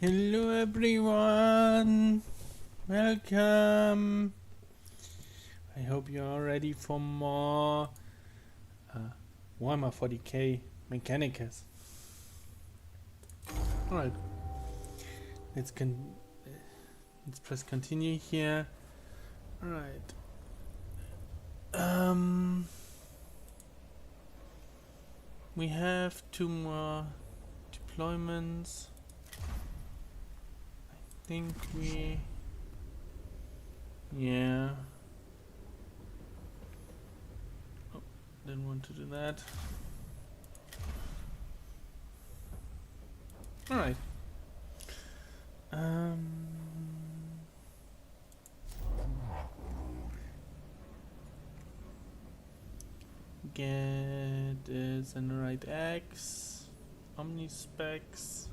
Hello everyone, welcome. I hope you are ready for more Warhammer 40k Mechanicus. Alright, let's press continue here. Alright. We have 2 more deployments. Think we didn't want to do that. Alright. Get is an right X, Omni specs,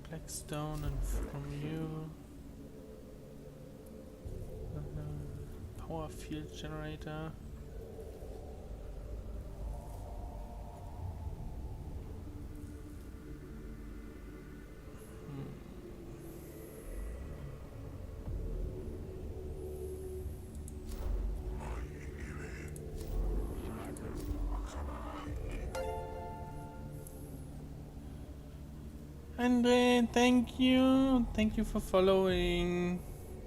Blackstone, and from you power field generator. Andre, thank you for following.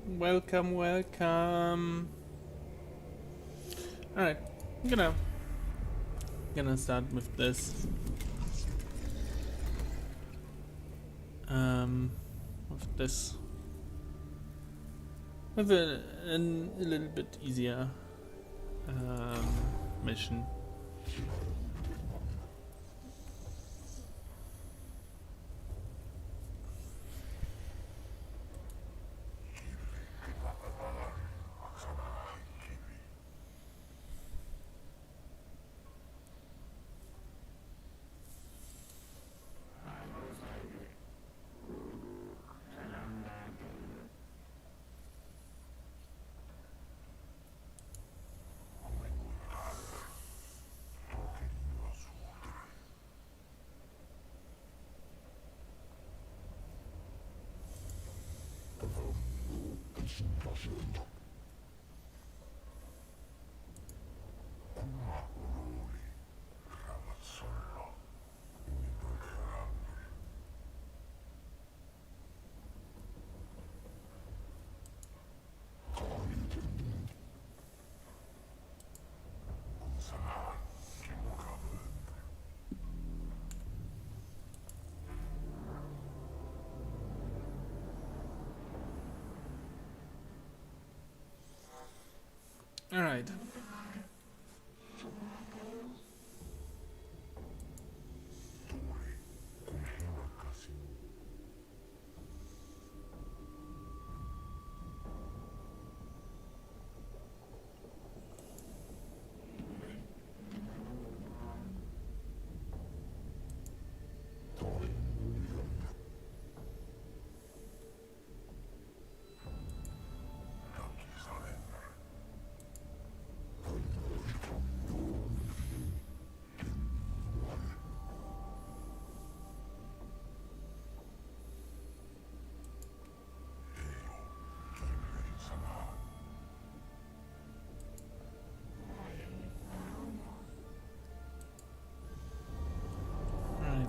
Welcome. Alright, I'm gonna start with this. With a little bit easier mission. Alright.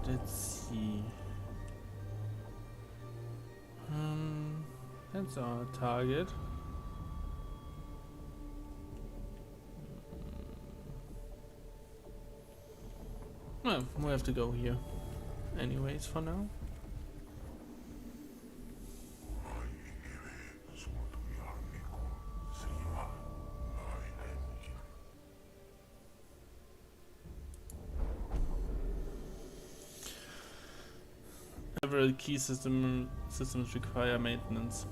Let's see. That's our target. Well, we have to go here anyways for now. Several key systems require maintenance.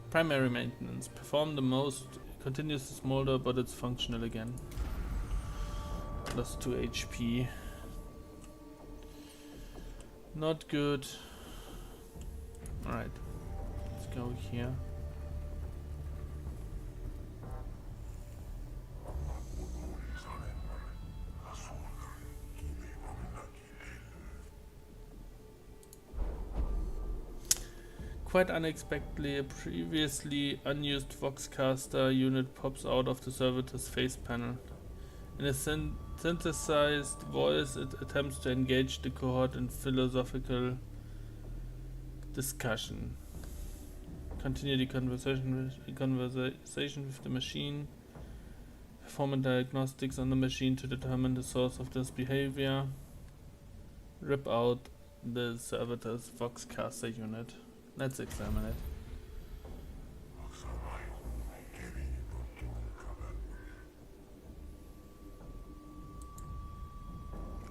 Primary maintenance. Perform the most continuous smolder, but it's functional again. Plus 2 HP. Not good. Alright. Let's go here. Quite unexpectedly, a previously unused Voxcaster unit pops out of the servitor's face panel. In a synthesized voice, it attempts to engage the cohort in philosophical discussion. Continue the conversation with the machine. Perform diagnostics on the machine to determine the source of this behavior. Rip out the servitor's Voxcaster unit. Let's examine it.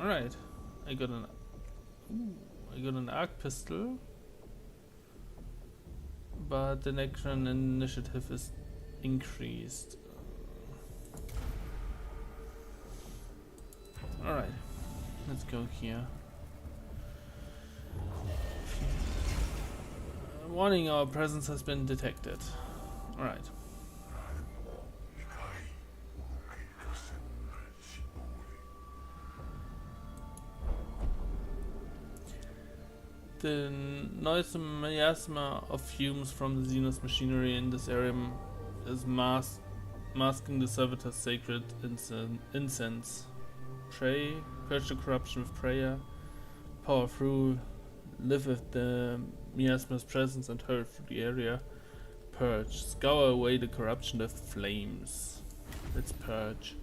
Alright, I got an arc pistol, but the Necron initiative is increased. Alright, let's go here. Warning, our presence has been detected. Alright. The noisome miasma of fumes from the Xenos machinery in this area is masking the servitor's sacred incense. Pray, purge the corruption with prayer, power through, live with the miasma's presence and hurry through the area. Purge, scour away the corruption with flames. Let's purge.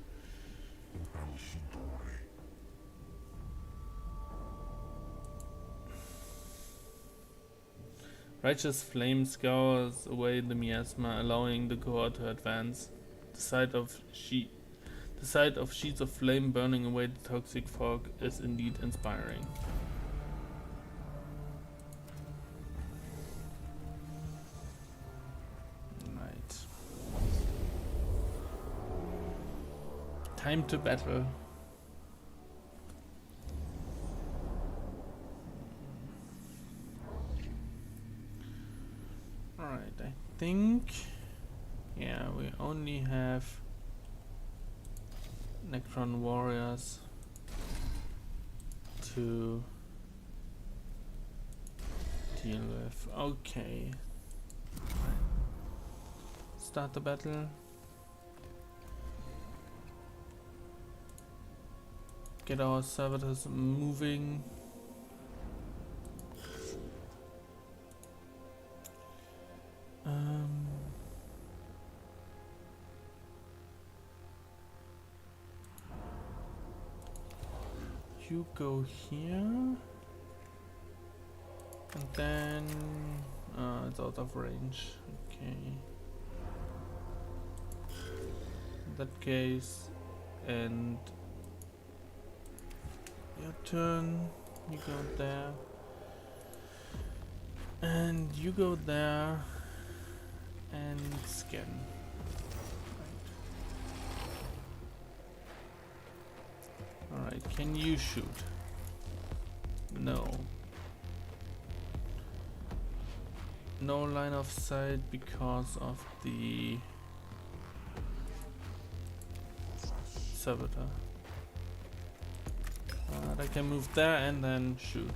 Righteous flame scours away the miasma, allowing the cohort to advance. The sight of sheets of flame burning away the toxic fog is indeed inspiring. Right. Time to battle. Alright, I think... yeah, we only have Necron warriors to deal with. Okay. Start the battle. Get our servitors moving. You go here, and then it's out of range. Okay. In that case, and your turn. You go there, and you go there, and scan. Alright, can you shoot? No. No line of sight because of the servitor. I can move there and then shoot.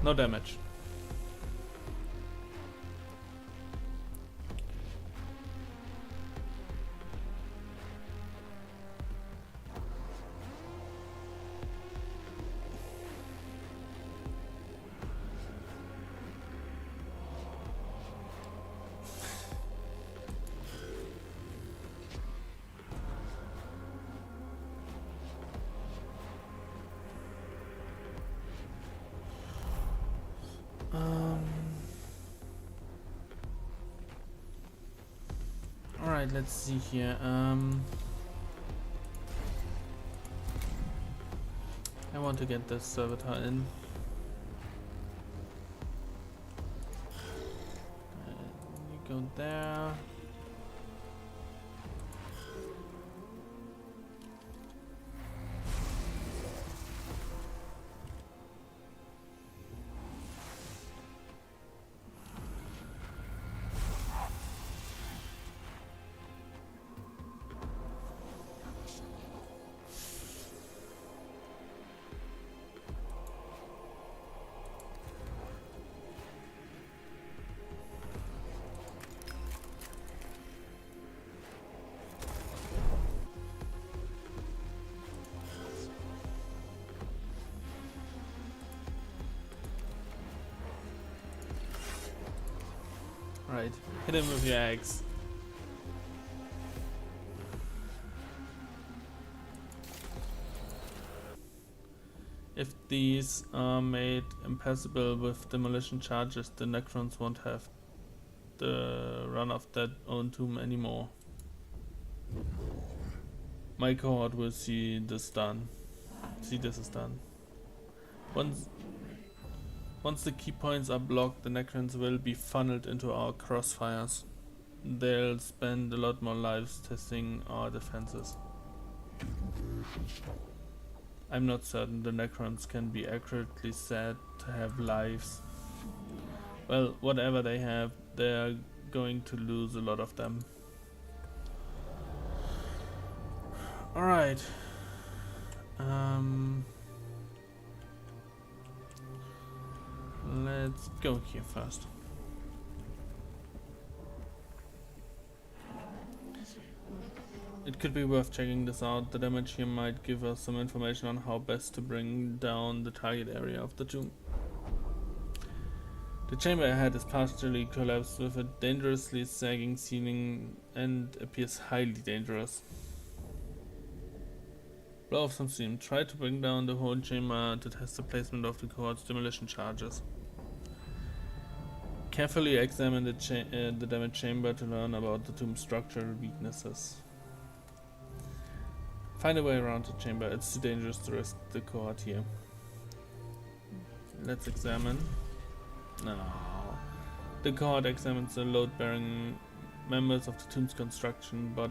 No damage. Alright, let's see here. I want to get this servitor in. You go there. Alright, hit him with your axe. If these are made impassable with demolition charges, the Necrons won't have the run of their own tomb anymore. My cohort will see this is done. Once the key points are blocked, the Necrons will be funneled into our crossfires. They'll spend a lot more lives testing our defenses. I'm not certain the Necrons can be accurately said to have lives. Well, whatever they have, they're going to lose a lot of them. Alright. Let's go here first. It could be worth checking this out. The damage here might give us some information on how best to bring down the target area of the tomb. The chamber ahead is partially collapsed with a dangerously sagging ceiling and appears highly dangerous. Blow off some steam. Try to bring down the whole chamber to test the placement of the cohort's demolition charges. Carefully examine the damaged chamber to learn about the tomb's structural weaknesses. Find a way around the chamber. It's too dangerous to risk the cohort here. Let's examine. No. The cohort examines the load-bearing members of the tomb's construction, but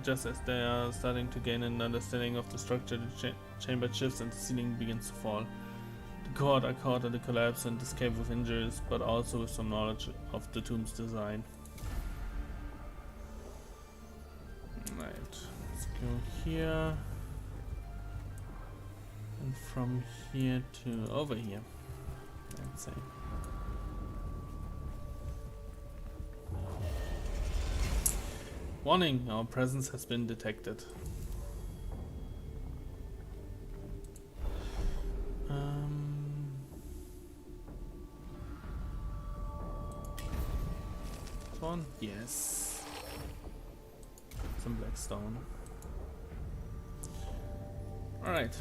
just as they are starting to gain an understanding of the structure, the chamber shifts and the ceiling begins to fall. The cohort are caught in the collapse and escape with injuries, but also with some knowledge of the tomb's design. Right, let's go here. And from here to over here, let's say. Warning, our presence has been detected. This one? Yes. Some black stone. Alright.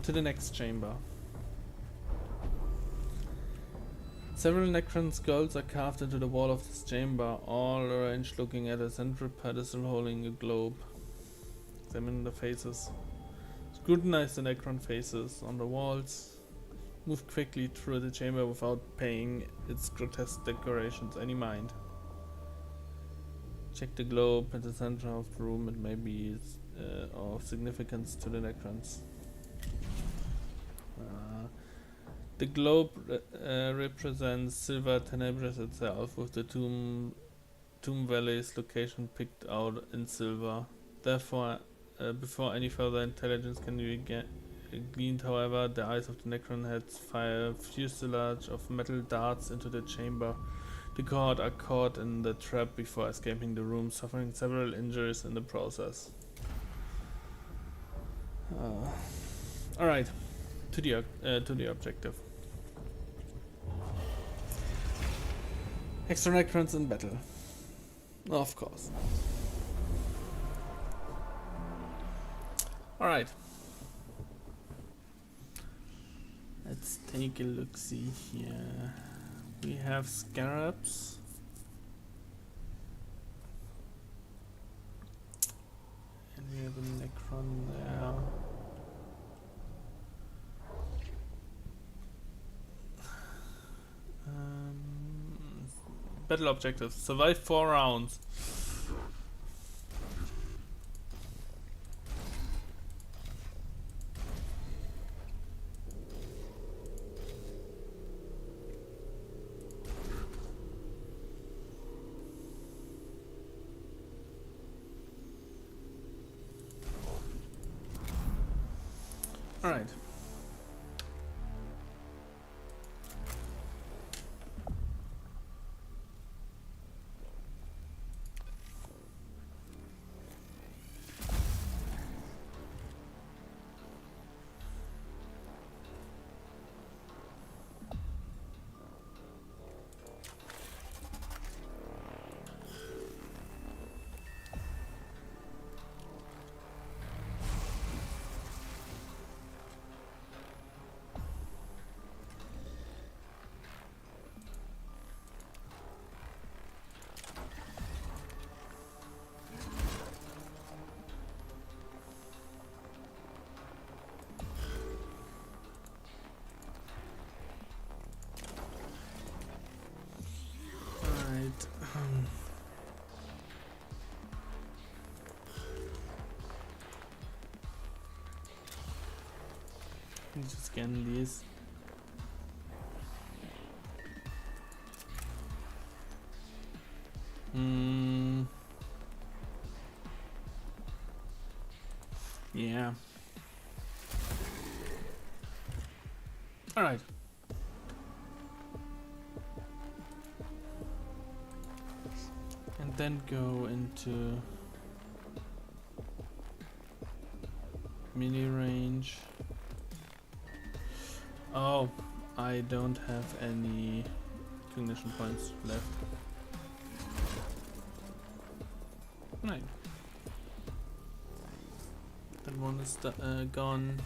To the next chamber. Several Necron skulls are carved into the wall of this chamber, all arranged looking at a central pedestal holding a globe. Examine the faces. Scrutinize the Necron faces on the walls. Move quickly through the chamber without paying its grotesque decorations any mind. Check the globe at the center of the room. It may be of significance to the Necrons. The globe represents Silver Tenebris itself, with the Tomb Valley's location picked out in silver. Therefore, before any further intelligence can be gleaned, however, the eyes of the Necron heads fire a fuselage of metal darts into the chamber. The cohort are caught in the trap before escaping the room, suffering several injuries in the process. Alright, to the objective. Extra Necrons in battle. Of course. Alright. Let's take a look-see here. We have scarabs. And we have a Necron there. Battle objectives. Survive 4 rounds. Alright. Need to scan these. Yeah. Alright. And then go into mini range. Oh, I don't have any cognition points left. Right. That one is gone.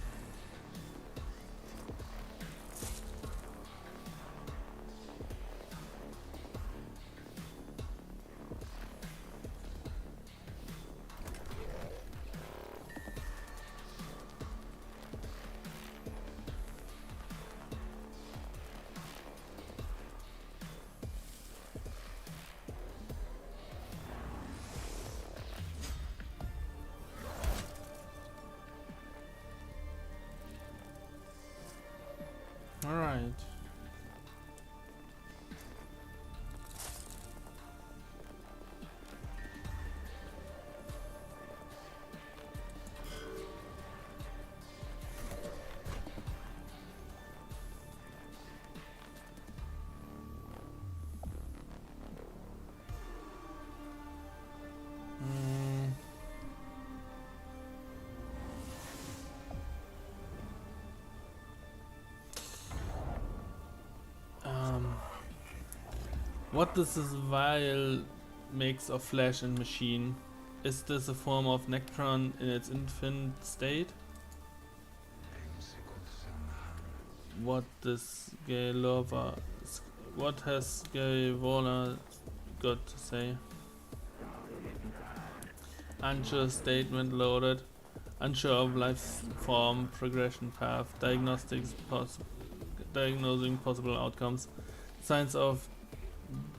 All right. What does this vile mix of flesh and machine? Is this a form of Necron in its infant state? What has Gaylova got to say? Unsure statement loaded. Unsure of life form, progression path, diagnosing possible outcomes, signs of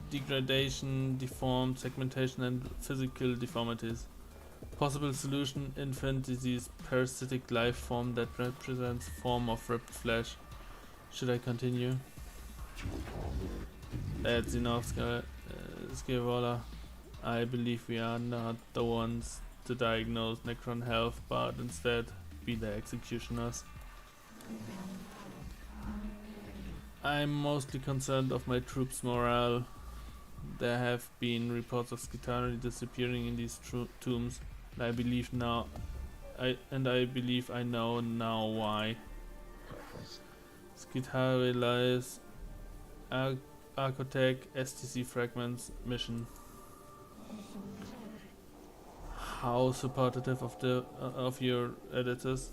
degradation, deformed segmentation and physical deformities. Possible solution: infant disease, parasitic life form that represents form of ripped flesh. Should I continue? That's enough, Scavola. I believe we are not the ones to diagnose Necron health, but instead be the executioners. I'm mostly concerned of my troops' morale. There have been reports of Skitarii disappearing in these tombs, and I believe I know now why. Skitarii lies, Archotech, STC fragments, mission. How supportive of your editors?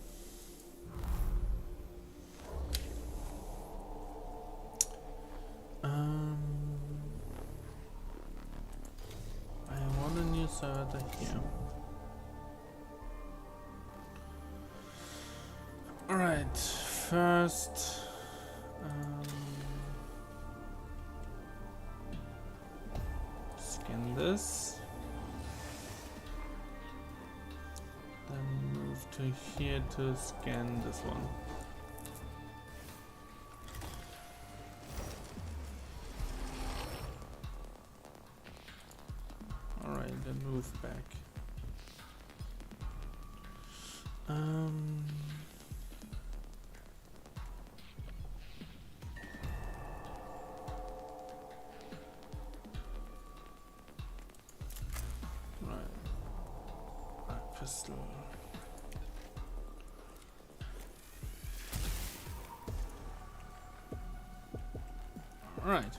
I want a new server here. Alright, first scan this. Then move to here to scan this one. Alright, then move back. Pistol. Right.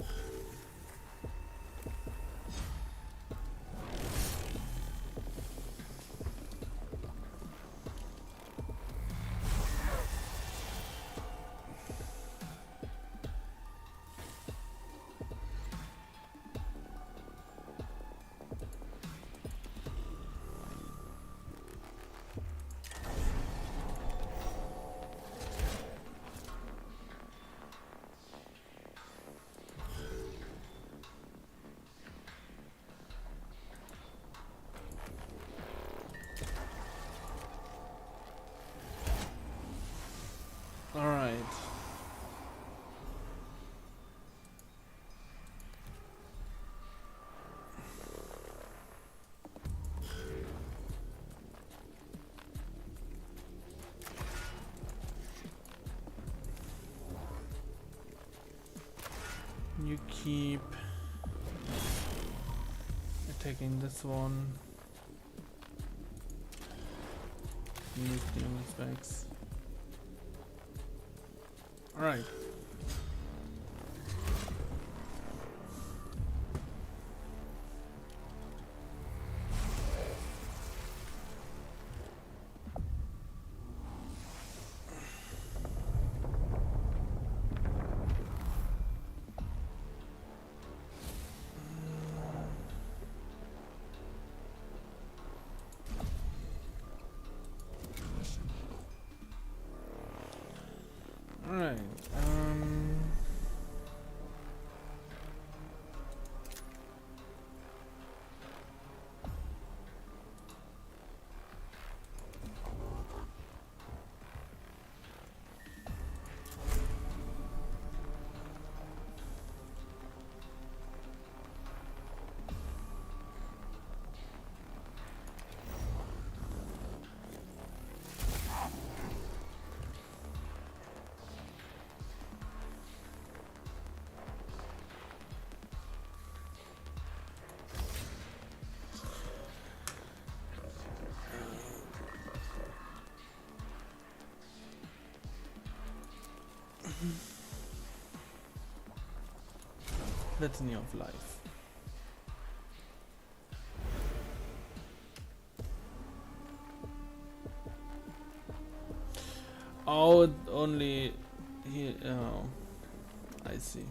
You keep attacking this one. Use the only specs. Alright. Alright, Litany of Life. Oh, it only here. Oh, I see.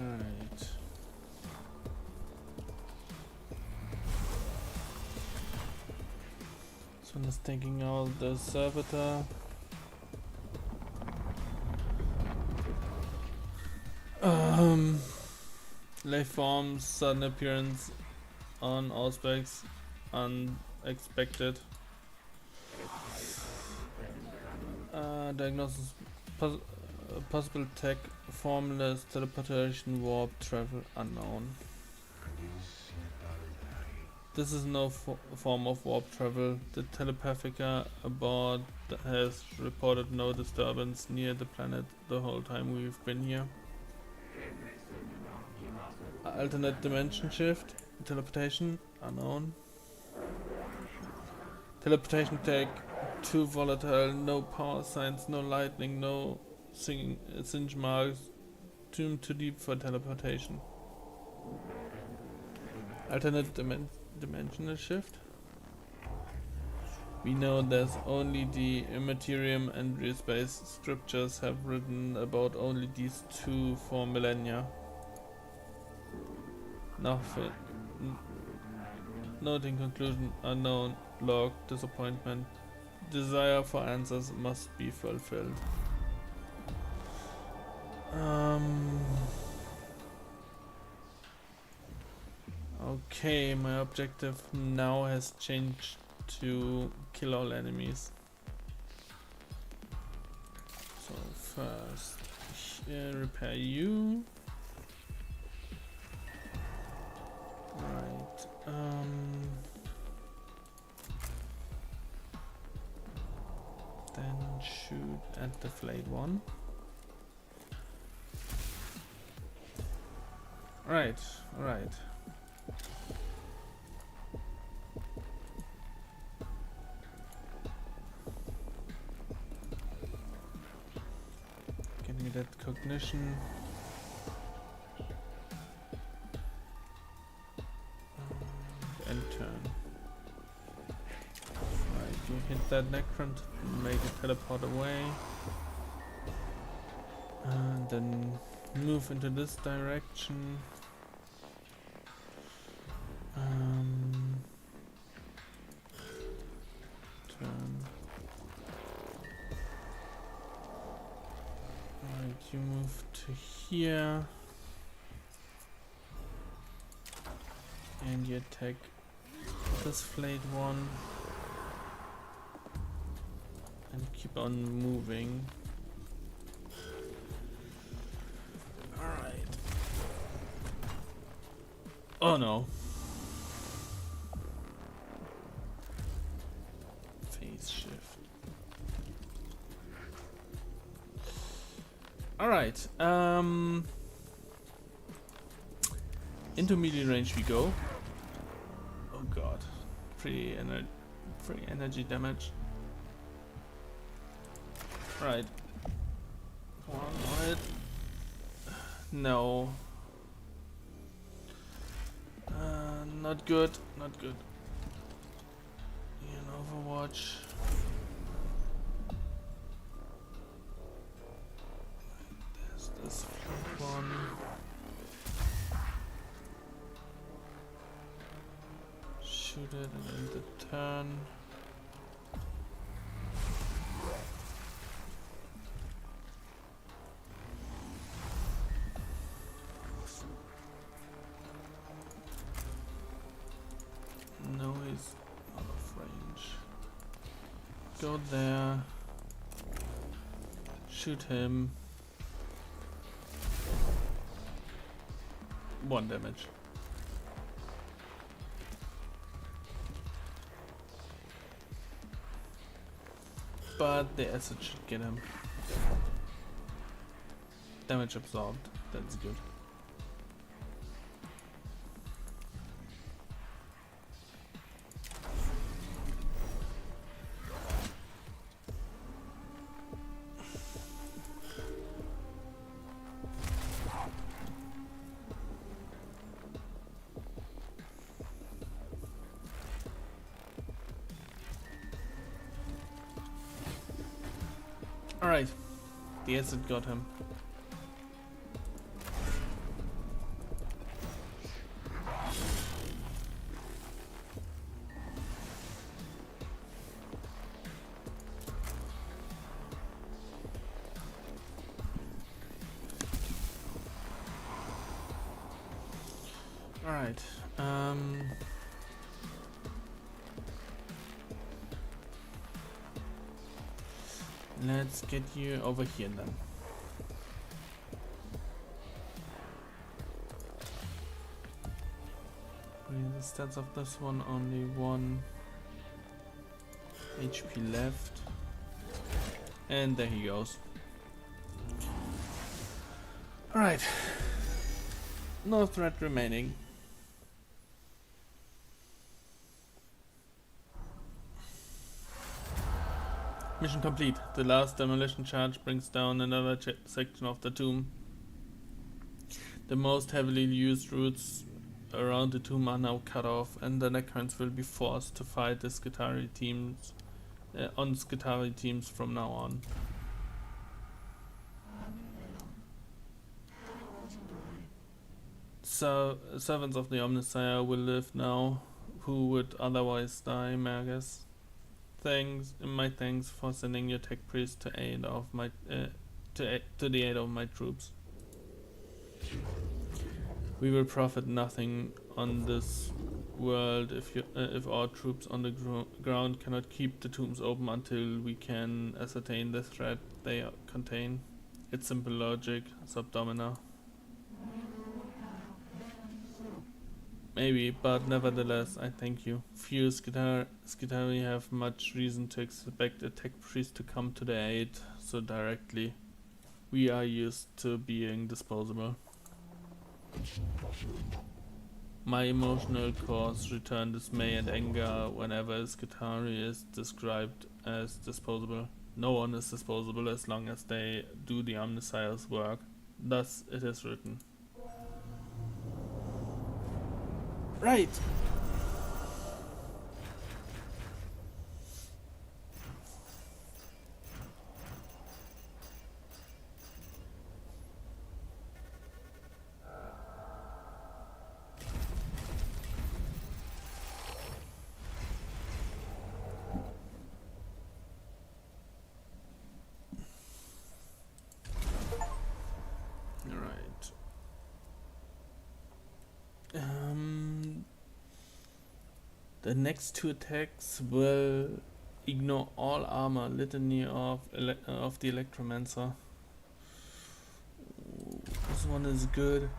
Right. So I'm just taking out the servitor. Life forms, sudden appearance on all specs, unexpected. Diagnosis, possible tech, formless, teleportation, warp, travel, unknown. This is no form of warp travel. The telepathica aboard has reported no disturbance near the planet the whole time we've been here. Alternate dimension shift, teleportation, unknown. Teleportation tech, too volatile, no power signs, no lightning, no singe marks, too deep for teleportation. Alternate dimensional shift. We know there's only the Imperium and real space scriptures have written about only these two for millennia. Nothing. Note in conclusion, unknown, log, disappointment. Desire for answers must be fulfilled. Okay, my objective now has changed to kill all enemies. So first, repair you. Right. Then shoot at the flayed one. Right. Getting that cognition. And turn. Right, you hit that Necron to make it teleport away. And then move into this direction. Turn. Right, you move to here. And you attack this flayed one. And keep on moving. Alright. Oh no. Phase shift. Alright. Into melee range we go. Oh god. Free energy damage. Right. Come on it. No. Not good. In Overwatch. There's this one. Shoot it and end the turn. No, he's out of range. Go there. Shoot him. 1 damage. But the acid should get him. Damage absorbed. That's good. Alright, the acid got him. Alright, let's get you over here then. Read the stats of this one, only 1 HP left. And there he goes. Alright. No threat remaining. Mission complete. The last demolition charge brings down another section of the tomb. The most heavily used routes around the tomb are now cut off, and the Necrons will be forced to fight the Skitarii teams on Skitarii teams from now on. So, servants of the Omnissiah will live now, who would otherwise die, Magus. My thanks for sending your tech priest to aid of my to the aid of my troops. We will profit nothing on this world if our troops on the ground cannot keep the tombs open until we can ascertain the threat they contain. It's simple logic, Subdomina. Maybe, but nevertheless, I thank you. Few Skitarii have much reason to expect a tech priest to come to their aid so directly. We are used to being disposable. My emotional cores return dismay and anger whenever a Skitarii is described as disposable. No one is disposable as long as they do the Omnissiah's work. Thus it is written. Right. The next two attacks will ignore all armor, litany of the Electromancer. This one is good.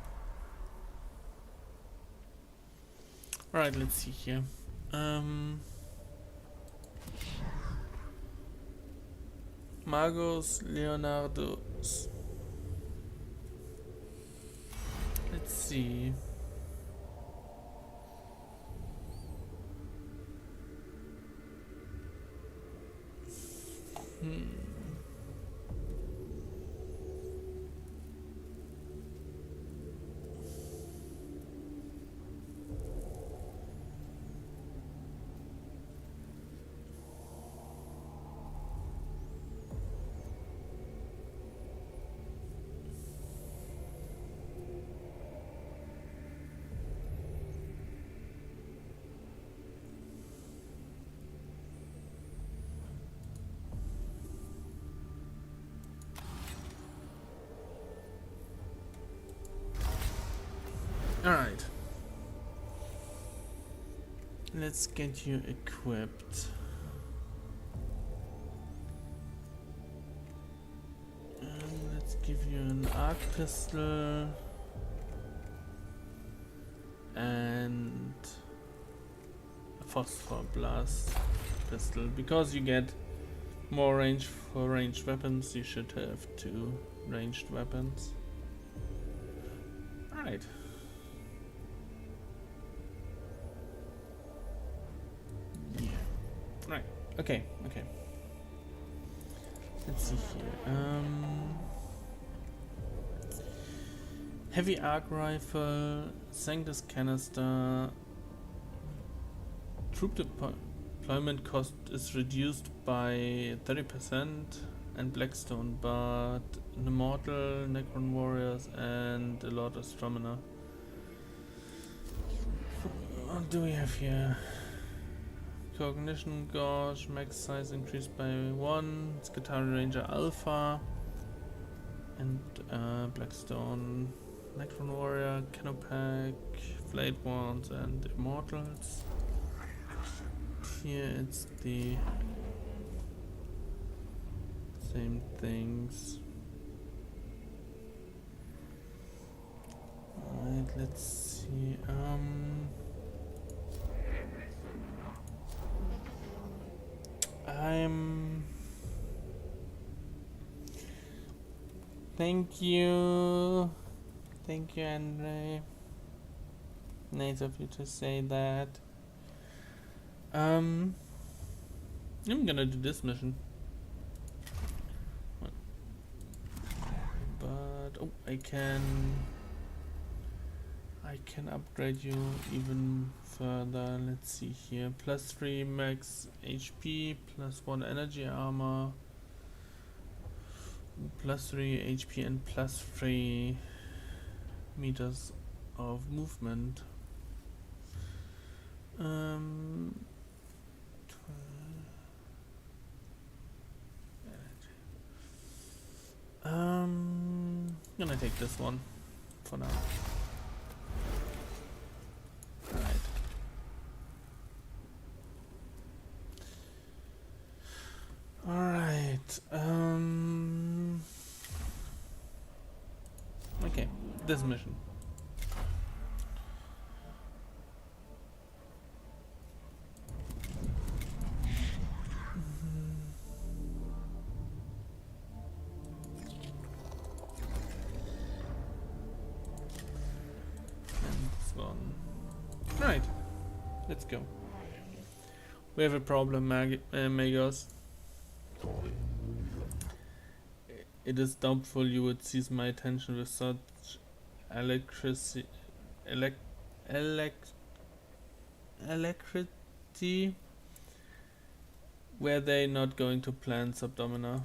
Alright, let's see here. Magos Leonardus. Let's see. Alright. Let's get you equipped. Let's give you an arc pistol and a phosphor blast pistol. Because you get more range for ranged weapons, you should have 2 ranged weapons. Alright. Right. Okay. Let's see here. Heavy arc rifle, Sanctus canister. Troop deployment cost is reduced by 30%, and Blackstone, but an Immortal, Necron warriors, and a Lord Astronomer. What do we have here? Cognition gauge, max size increased by 1, Skitarii Ranger Alpha, and Blackstone, Necron Warrior, Canopack, Flayed Wands, and Immortals. Here it's the same things. Alright, let's see. Thank you, Andre. Nice of you to say that. I'm gonna do this mission. But I I can upgrade you even further. Let's see here. +3 max HP, +1 energy armor, +3 HP and +3 meters of movement. Gonna take this one for now. Alright. Alright. Okay, this mission. Right, let's go. We have a problem, Magos. It is doubtful you would seize my attention with such electricity. Were they not going to plant Subdomina?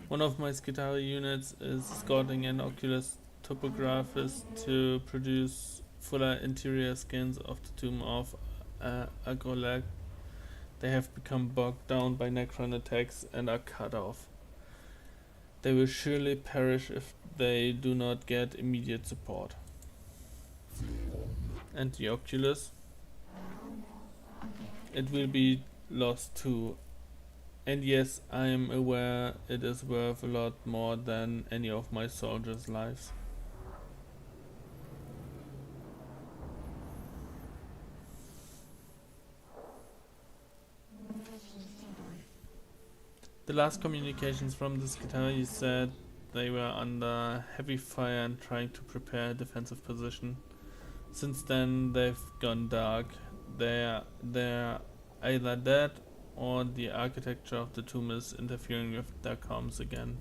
One of my Skitari units is escorting an oculus topographist to produce fuller interior scans of the tomb of Agrolak. They have become bogged down by Necron attacks and are cut off. They will surely perish if they do not get immediate support. And the Oculus? It will be lost too. And yes, I am aware it is worth a lot more than any of my soldiers' lives. The last communications from the Skitari said they were under heavy fire and trying to prepare a defensive position. Since then they've gone dark. They're either dead or the architecture of the tomb is interfering with their comms again.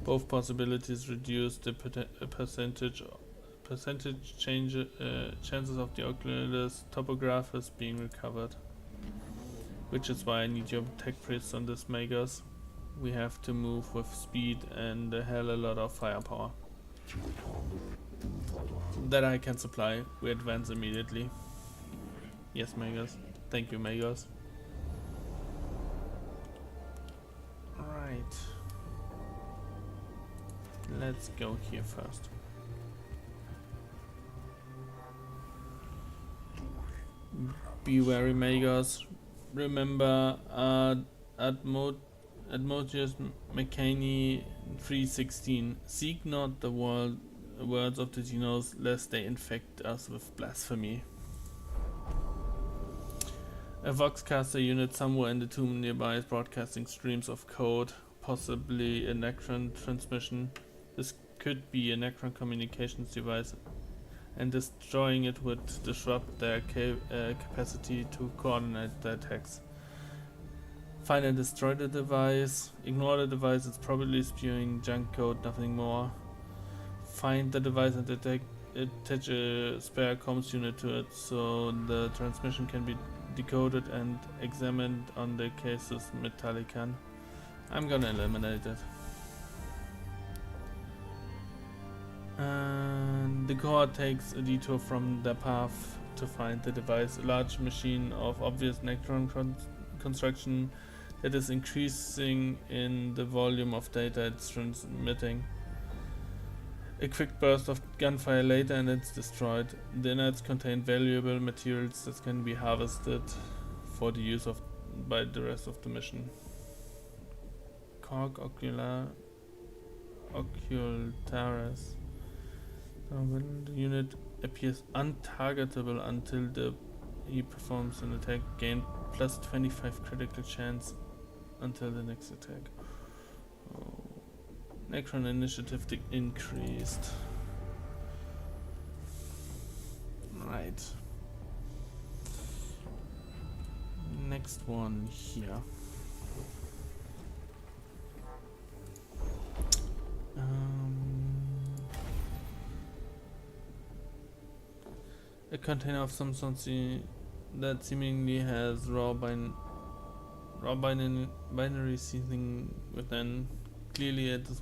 Both possibilities reduce the percentage chances of the Oculus topographers being recovered. Which is why I need your tech priests on this Magos. We have to move with speed and a hell a lot of firepower. That I can supply. We advance immediately. Yes, Magos. Thank you, Magos. Alright. Let's go here first. Be wary, Magos. Remember Adeptus Mechanicus 3:16. Seek not the words of the Genos, lest they infect us with blasphemy. A Voxcaster unit somewhere in the tomb nearby is broadcasting streams of code, possibly a Necron transmission. This could be a Necron communications device, and destroying it would disrupt their capacity to coordinate their attacks. Find and destroy the device. Ignore the device, it's probably spewing junk code, nothing more. Find the device and attach a spare comms unit to it so the transmission can be decoded and examined on the casus Metallican. I'm gonna eliminate it. And the core takes a detour from their path to find the device, a large machine of obvious Necron construction that is increasing in the volume of data it's transmitting. A quick burst of gunfire later and it's destroyed. The innards contain valuable materials that can be harvested for the use of by the rest of the mission. Cork Occultaris. When the unit appears untargetable until he performs an attack, gain plus 25 critical chance until the next attack. Oh. Necron initiative increased. Right. Next one here. container of some sort that seemingly has raw binary seething within. Clearly, it is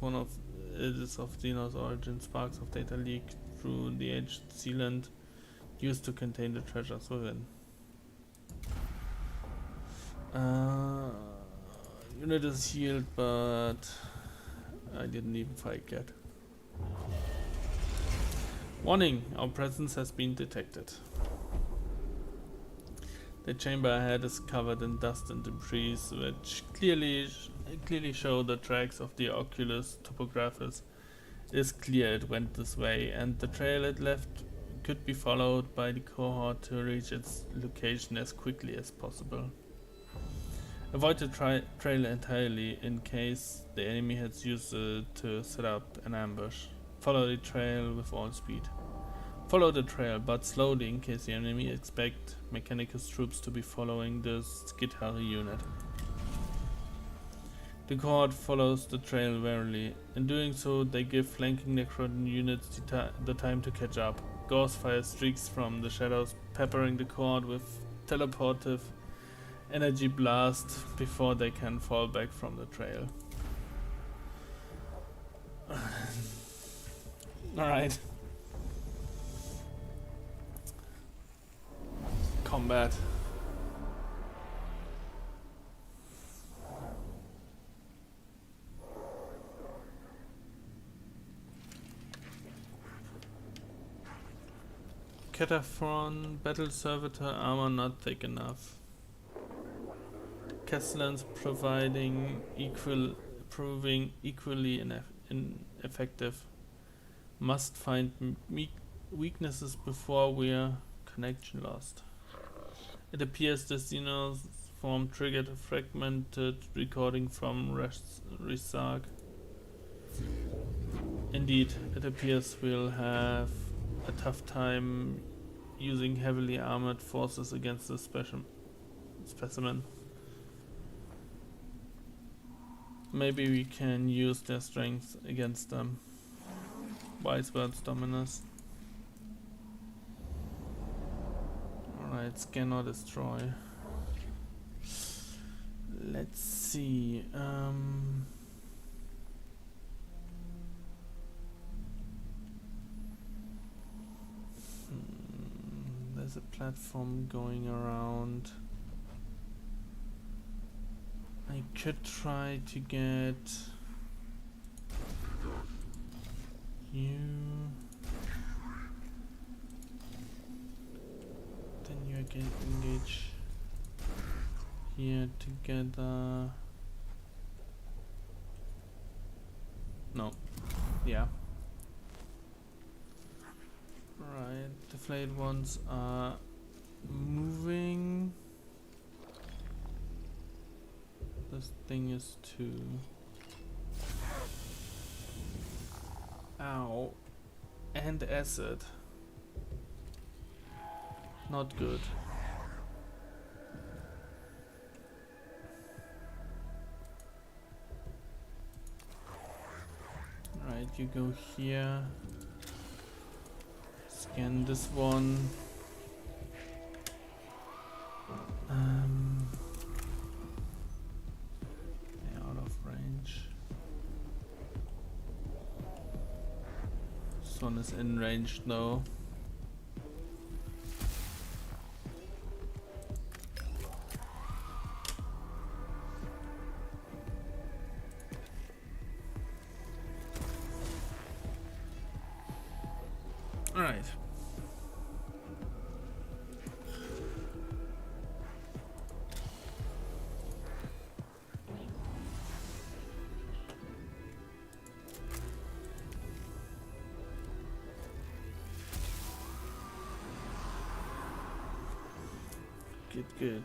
of Xenos origin. Sparks of data leak through the aged sealant used to contain the treasures within. Unit is healed, but I didn't even fight yet. Warning, our presence has been detected. The chamber ahead is covered in dust and debris, which clearly show the tracks of the Oculus topographers. It is clear it went this way, and the trail it left could be followed by the cohort to reach its location as quickly as possible. Avoid the trail entirely in case the enemy has used it to set up an ambush. Follow the trail with all speed. Follow the trail, but slowly in case the enemy expect Mechanicus troops to be following the Skitari unit. The cohort follows the trail warily. In doing so, they give flanking Necron units the time to catch up. Gauss fires streaks from the shadows, peppering the cohort with teleportive energy blast before they can fall back from the trail. Alright. Combat. Cataphron, battle servitor armor not thick enough. Castellans proving equally ineffective. Must find weaknesses before we're connection lost. It appears the Xenos form triggered a fragmented recording from Rizark. Indeed, it appears we'll have a tough time using heavily armored forces against the specimen. Maybe we can use their strength against them. Wise words, Dominus. Alright, scan or destroy. Let's see. There's a platform going around. I could try to get you. Then you can engage here together. No. Yeah. Right. The flayed ones are moving. This thing is too. Ow. And acid. Not good. Right, you go here. Scan this one. Out of range. This one is in range though. Alright. Good.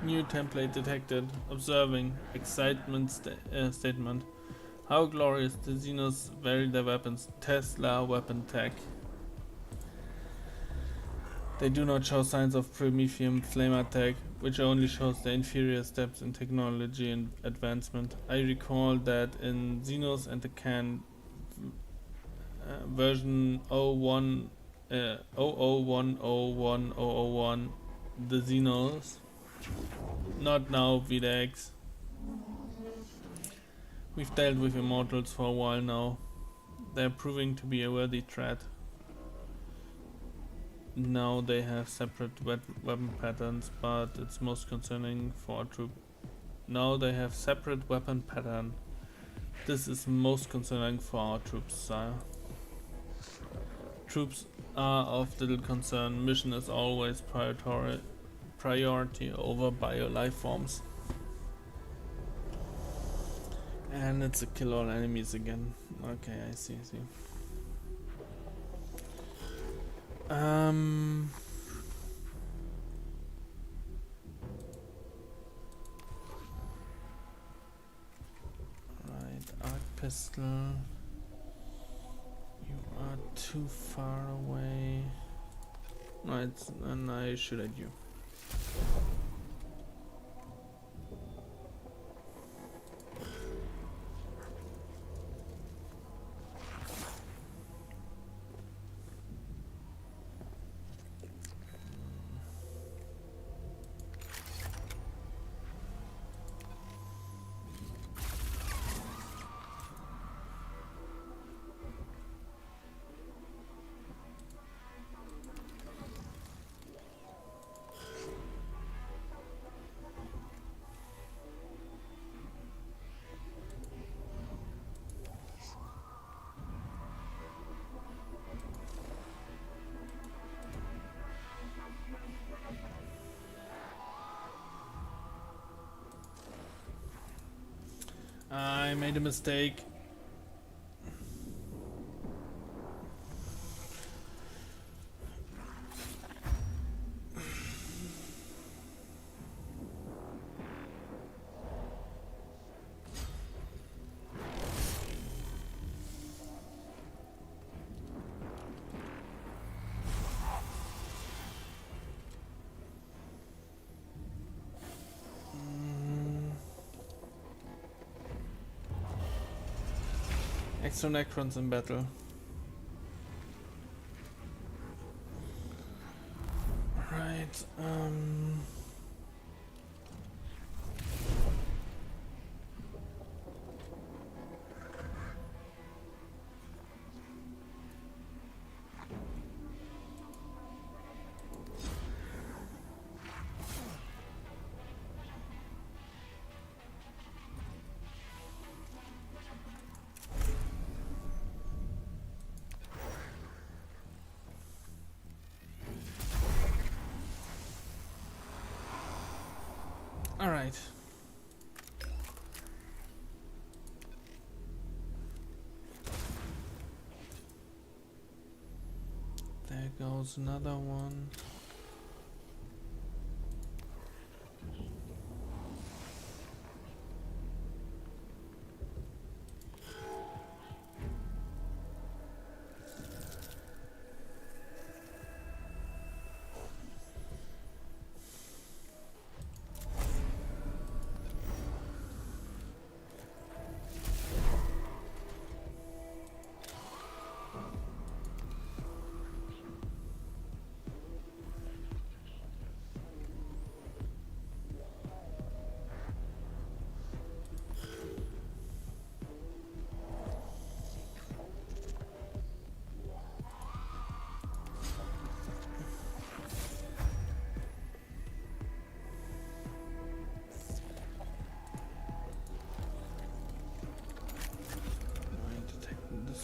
New template detected. Observing. Excitement statement. How glorious the Xenos vary their weapons. Tesla weapon tech. They do not show signs of Prometheum flame attack, which only shows the inferior steps in technology and advancement. I recall that in Xenos and the Can version 01, 00101001, the Xenos, not now VDX. We've dealt with Immortals for a while now. They're proving to be a worthy threat. Now they have separate weapon patterns, but it's most concerning for our troop. Now they have separate weapon pattern. This is most concerning for our troops, sire. Troops are of little concern. Mission is always priority over bio life forms. And it's a kill all enemies again. Okay, I see. Right, arc pistol. You are too far away. Right, and I shoot at you. I made a mistake. Extra Necrons in battle. Right, alright. There goes another one.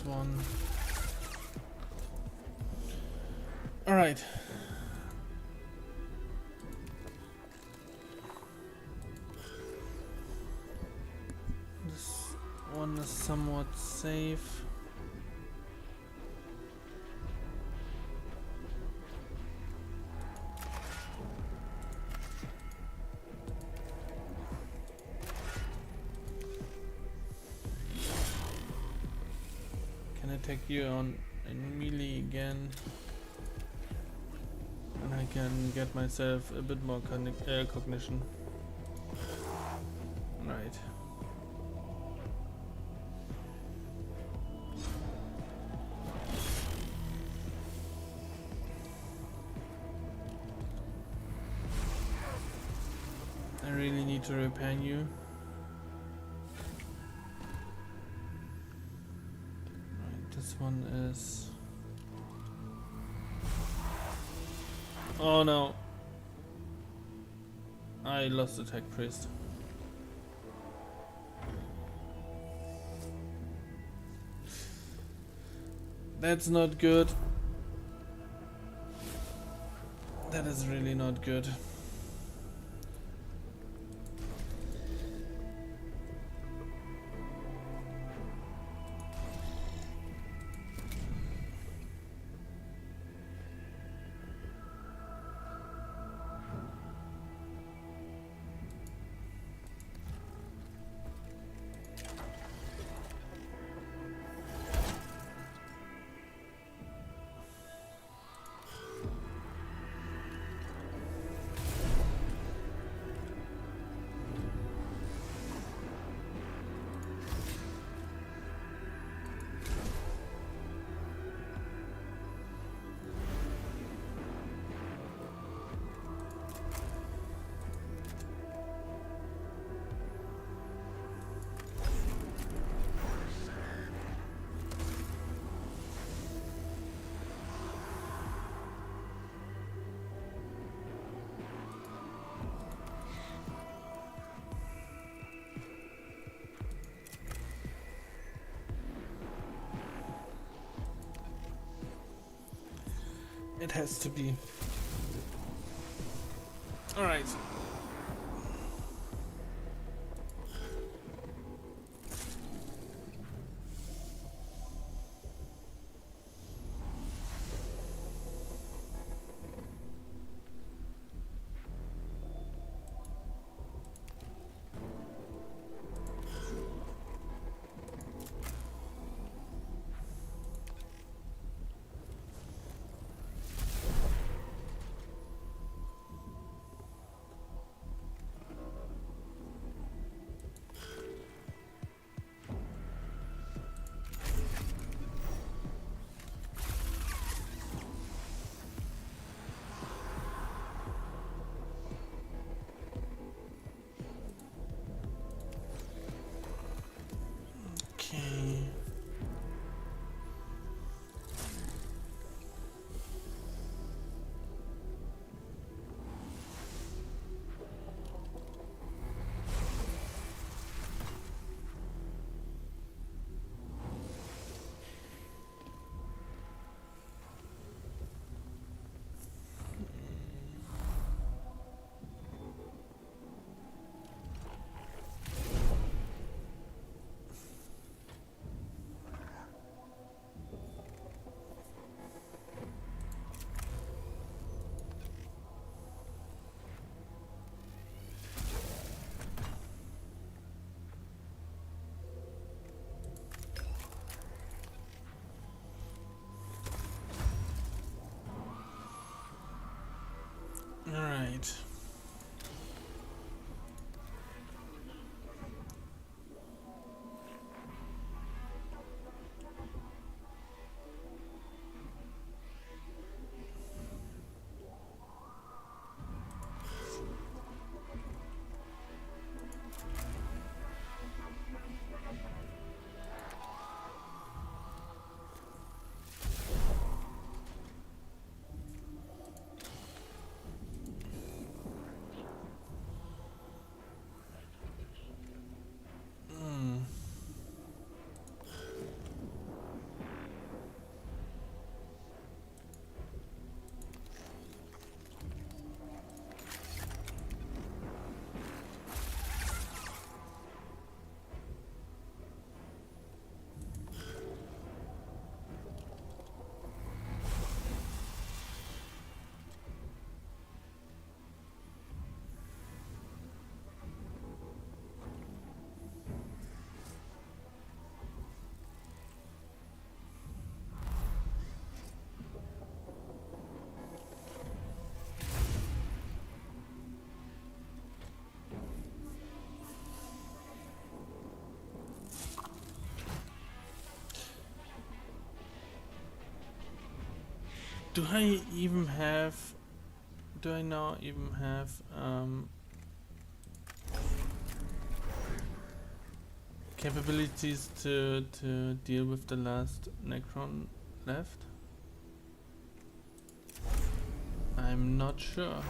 One. All right. This one is somewhat safe. attack you on in melee again. And I can get myself a bit more cognition. Right. I really need to repair you. Right, this one is... Oh no! I lost attack priest. That's not good. That is really not good. It has to be. Alright. Do I even have... Do I now even have... capabilities to deal with the last Necron left? I'm not sure.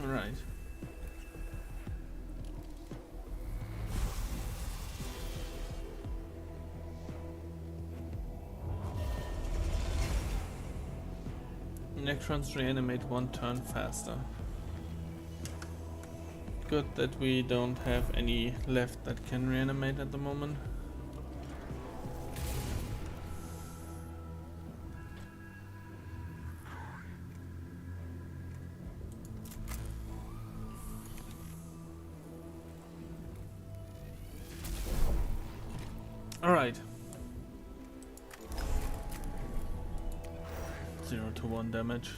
Right. Necrons reanimate 1 turn faster. Good that we don't have any left that can reanimate at the moment. Alright. 0 to 1 damage.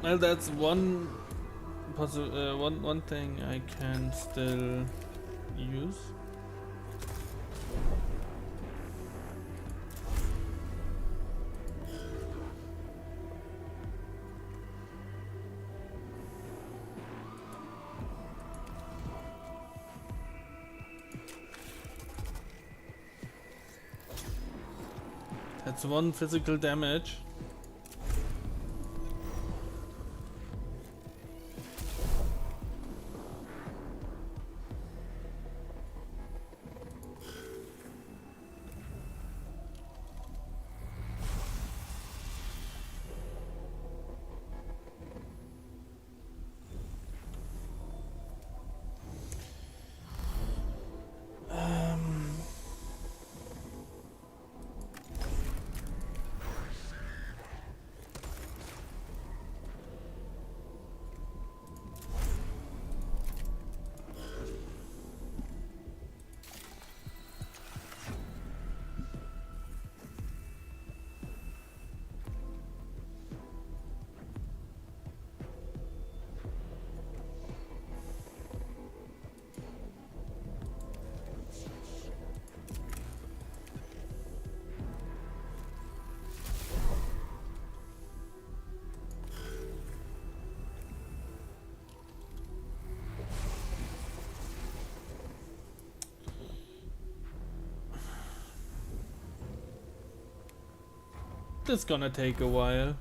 Well, that's one thing I can still use. That's 1 physical damage. This is gonna take a while.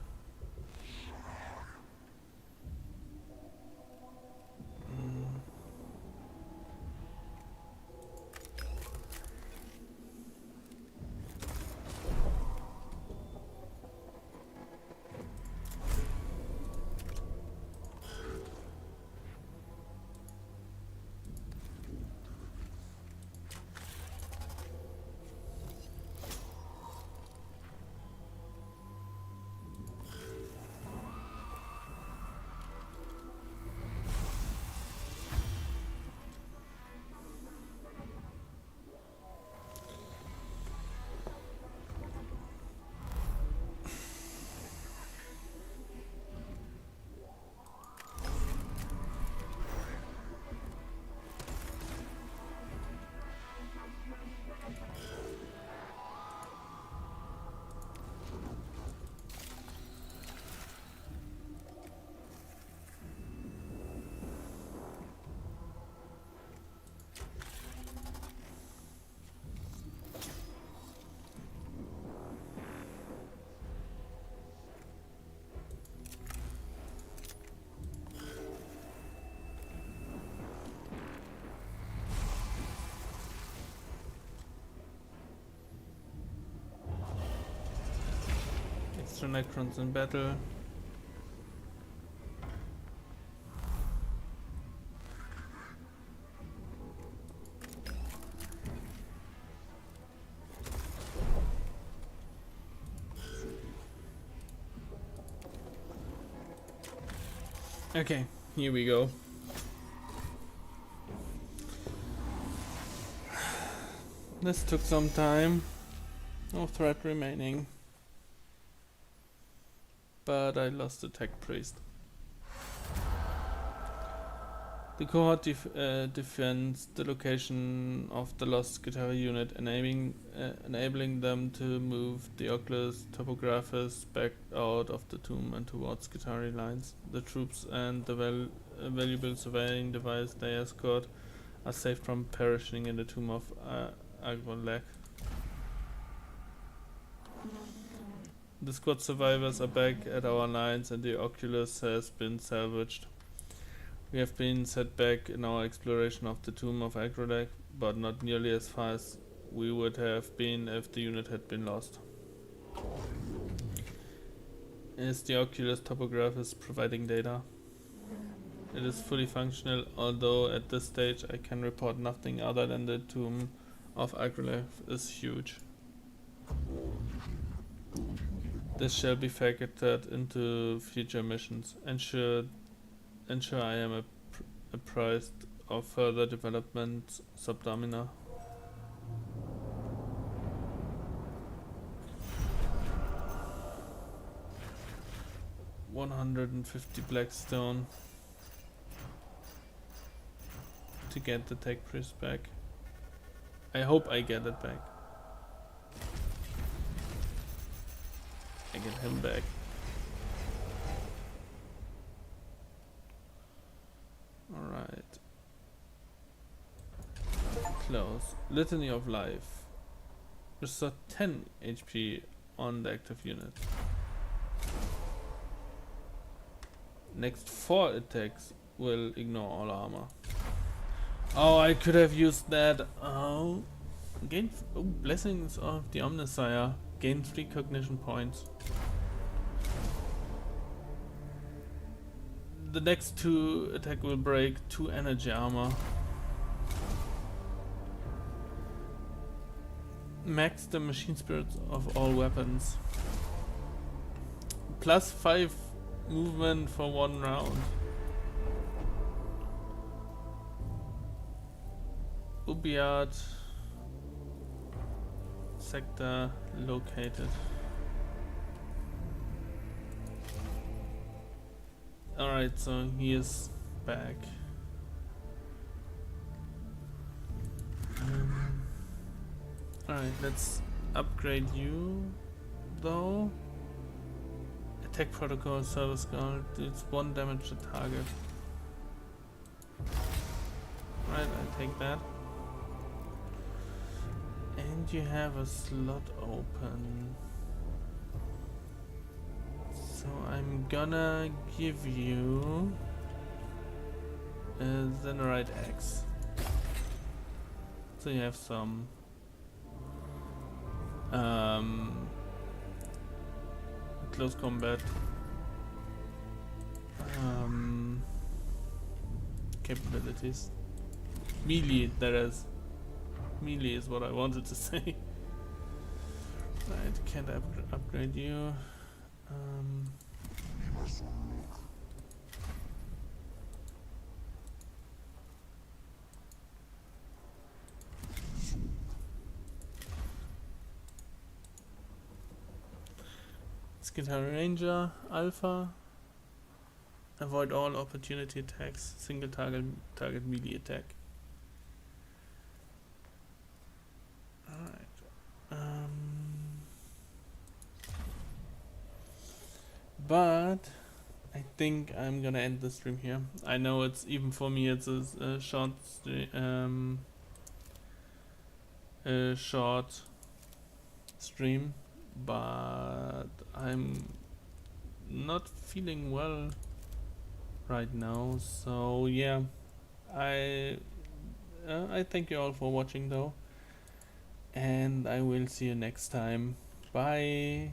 Extra Necrons in battle. Okay, here we go. This took some time. No threat remaining. But I lost the tech priest. The cohort defends the location of the lost guitar unit, enabling them to move the Oculus topographers back out of the tomb and towards Guittari lines. The troops and the valuable surveying device they escort are saved from perishing in the tomb of Agrolek. The squad survivors are back at our lines and the Oculus has been salvaged. We have been set back in our exploration of the tomb of Agrolek, but not nearly as far as we would have been if the unit had been lost. Is the Oculus topograph providing data? It is fully functional, although at this stage I can report nothing other than the tomb of Agrolek is huge. This shall be factored into future missions. Ensure I am apprised of further developments subdomina. $150 Blackstone to get the tech priest back. I hope I get it back. I get him back. Alright. Close. Litany of Life. Restore 10 HP on the active unit. Next 4 attacks will ignore all armor. Oh, I could have used that. Oh, Blessings of the Omnissiah. Gain 3 cognition points. The next 2 attack will break 2 energy armor. Max the machine spirits of all weapons. Plus 5 movement for 1 round. Ubiat sector located. Alright, so he is back. Alright, let's upgrade you though. Attack protocol service guard deals 1 damage to target. Right, I take that. And you have a slot open. So I'm gonna give you a Zenerite axe. So you have some close combat capabilities. Melee, that is. Melee is what I wanted to say. Right, can't upgrade you. Guitar Ranger, Alpha. Avoid all opportunity attacks. Single target melee attack. Alright. But I think I'm gonna end the stream here. I know it's even for me it's a short stream, but I'm not feeling well right now, so yeah, I thank you all for watching though, and I will see you next time. Bye.